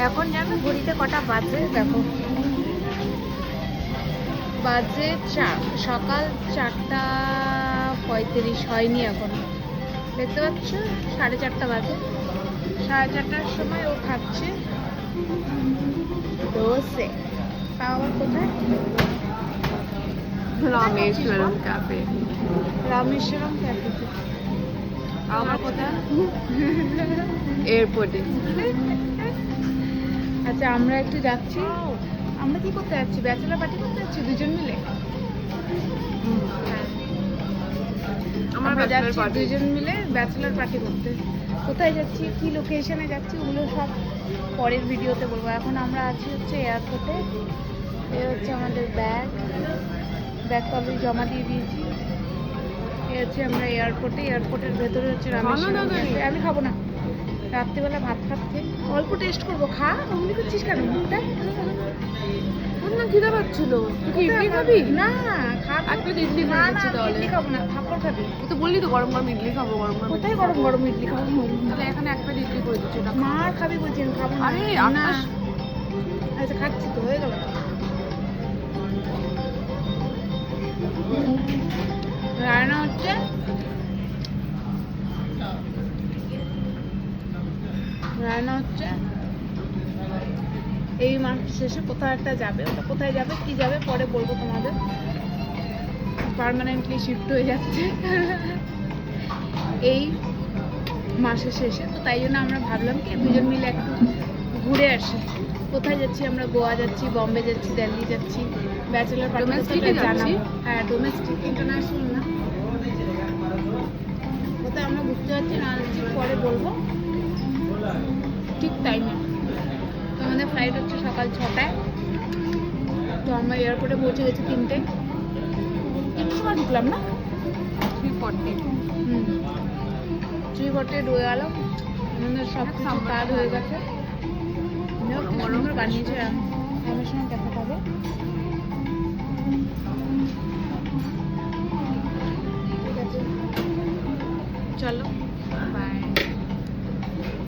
এখন জানো ঘড়িতে কটা বাজে দেখো, বাজে সকাল 4:35 হয়নি এখন, দেখতে পাচ্ছ 4:30 বাজে। 4:30টার সময় ও খাচ্ছে দোসে। তাও আবার কোথায়? রামেশ্বরম ক্যাফে। রামেশ্বরম ক্যাফে। আমার কোথায়? এয়ারপোর্টে। আচ্ছা আমরা একটু যাচ্ছি, আমরা কি করতে যাচ্ছি? ব্যাচেলার পার্টি করতে যাচ্ছি দুজন মিলে। হ্যাঁ আমরা যাচ্ছি দুজন মিলে ব্যাচেলার পার্টি করতে। কোথায় যাচ্ছি, কি লোকেশনে যাচ্ছি, ওগুলো সব পরের ভিডিওতে বলবো। এখন আমরা আছি হচ্ছে এয়ারপোর্টে। এই হচ্ছে আমাদের ব্যাগ তো আমি জমা দিয়ে দিয়েছি। এই হচ্ছে আমরা এয়ারপোর্টে, এয়ারপোর্টের ভেতরে হচ্ছে রামেশ্বরম ক্যাফে। আমি খাবো না, রাত্রিবেলা ভাত খাচ্ছে, অল্প টেস্ট করবো। খা, অমনি করছিস কেন মুখটা? না খিদে পাচ্ছিল। তুই কি ইডলি খাবি? না খা, এক প্লেট ইডলি না খাই না তাহলে। ইডলি খাবো না, থাপ্পড় খাবি। তুই তো বললি তো গরম গরম ইডলি খাবো, গরম গরম। কোথায় গরম গরম ইডলি খাবো? তাহলে এখানে এক প্লেট ইডলি করে দিচ্ছি, ওটা খা। মার খাবি বলছি, আমি খাবো না। আরে না, আকাশ, আচ্ছা খাচ্ছি তো, হয়ে গেল। রান্না হচ্ছে এই মাস শেষে কোথাও একটা যাবে। ওটা কোথায় যাবে, কি যাবে পরে বলবো তোমাদের। পার্মানেন্টলি শিফট হয়ে যাচ্ছে এই মাসের শেষে, তো তাই জন্য আমরা ভাবলাম কি দুজন মিলে একটু ঘুরে আসি। কোথায় যাচ্ছি আমরা? গোয়া যাচ্ছি, বম্বে যাচ্ছি, দিল্লি যাচ্ছি। ব্যাচেলার Domestic পার্টি এ যাচ্ছি? জানাবো। হ্যাঁ ডোমেস্টিক, ইন্টারন্যাশনাল না। কোথায় আমরা ঘুরতে যাচ্ছি না যাচ্ছি পরে বলবো ঠিক টাইমে। তো আমাদের ফ্লাইট হচ্ছে সকাল 6টায়। তো আমরা এয়ারপোর্টে পৌঁছে গেছি 3টের সময় ঢুকলাম না, 340। 340 ঢুকে গেল। আমাদের সব কিছু কাজ হয়ে গেছে। সুন্দর বানিয়েছে রামেশ্বরম ক্যাফে।